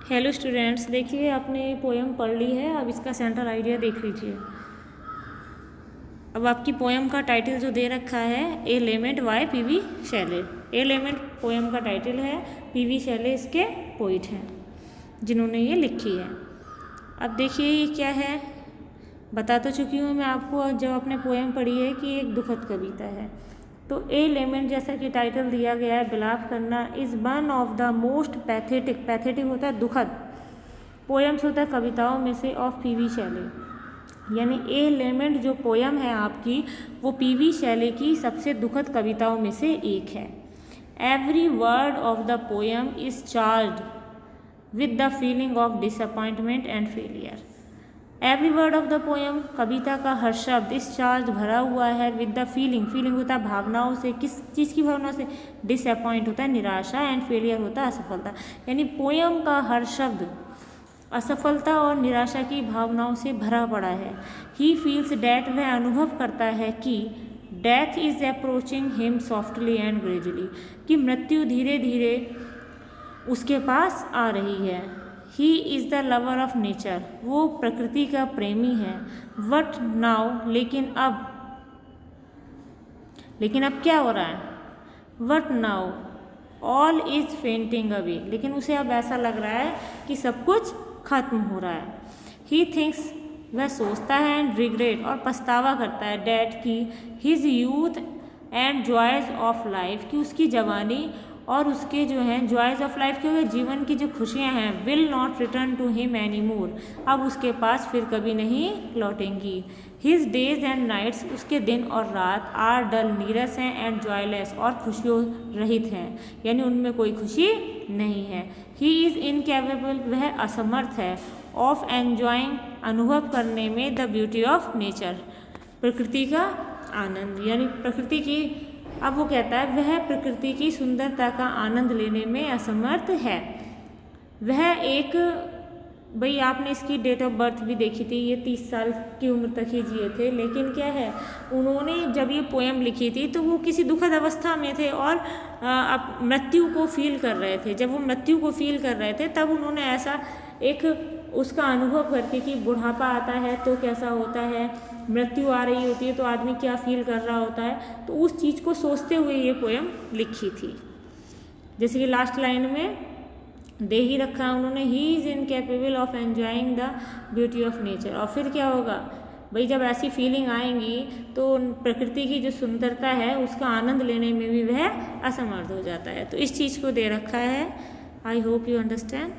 Hello students, देखिए आपने poem पढ़ ली है। अब इसका सेंट्रल आइडिया देख लीजिए। अब आपकी पोएम का टाइटल जो दे रखा है a lament by PV Shelley. A lament poem का टाइटल है, पीवी शैले इसके पोइट हैं जिन्होंने ये लिखी है। अब देखिए ये क्या है, बता तो चुकी हूँ मैं आपको जब आपने पोएम पढ़ी है कि एक दुखद कविता है। तो ए लेमेंट जैसा कि टाइटल दिया गया है, बिलाप करना is one of the most pathetic होता है दुखद, पोएम्स होता है कविताओं में से ऑफ पीवी शैले। यानी ए लेमेंट जो पोएम है आपकी, वो पीवी शैले की सबसे दुखद कविताओं में से एक है। Every word of the poem is charged with the feeling of disappointment and failure. Every word of the poem, कविता का हर शब्द इस चार्ज भरा हुआ है विद द फीलिंग होता है भावनाओं से। किस चीज़ की भावनाओं से? डिसअपॉइंट होता है निराशा, एंड फेलियर होता है असफलता। यानी पोएम का हर शब्द असफलता और निराशा की भावनाओं से भरा पड़ा है। ही फील्स डैट, वह अनुभव करता है कि death is approaching him softly and gradually, कि मृत्यु धीरे धीरे उसके पास आ रही है। He is the lover of nature, वो प्रकृति का प्रेमी है। वट नाउ, लेकिन अब क्या हो रहा है? What now all is fainting away, लेकिन उसे अब ऐसा लग रहा है कि सब कुछ खत्म हो रहा है। ही थिंक्स, वह सोचता है, एंड रिग्रेट, और पछतावा करता है, डैट की his youth and joys of life, कि उसकी जवानी और उसके जो हैं जॉयज ऑफ लाइफ के जीवन की जो खुशियां हैं, will not return to him any more, अब उसके पास फिर कभी नहीं लौटेंगी। हिज डेज एंड नाइट्स, उसके दिन और रात, आर डल, नीरस हैं, एंड जॉयलेस, और खुशियों रहित हैं, यानी उनमें कोई खुशी नहीं है। ही इज़ इनकेपेबल, वह असमर्थ है, ऑफ एन्जॉइंग, अनुभव करने में, द ब्यूटी ऑफ नेचर, प्रकृति का आनंद, यानी प्रकृति की। अब वो कहता है वह प्रकृति की सुंदरता का आनंद लेने में असमर्थ है। वह एक, भाई आपने इसकी डेट ऑफ बर्थ भी देखी थी, ये 30 साल की उम्र तक ही जिए थे। लेकिन क्या है, उन्होंने जब ये पोएम लिखी थी तो वो किसी दुखद अवस्था में थे और अब मृत्यु को फील कर रहे थे। जब वो मृत्यु को फील कर रहे थे तब उन्होंने ऐसा एक उसका अनुभव करके कि बुढ़ापा आता है तो कैसा होता है, मृत्यु आ रही होती है तो आदमी क्या फील कर रहा होता है, तो उस चीज़ को सोचते हुए ये पोएम लिखी थी। जैसे कि लास्ट लाइन में दे ही रखा है उन्होंने, he is incapable of enjoying the beauty of nature. और फिर क्या होगा भाई, जब ऐसी फीलिंग आएंगी तो प्रकृति की जो सुंदरता है उसका आनंद लेने में भी वह असमर्थ हो जाता है। तो इस चीज़ को दे रखा है। I hope you understand.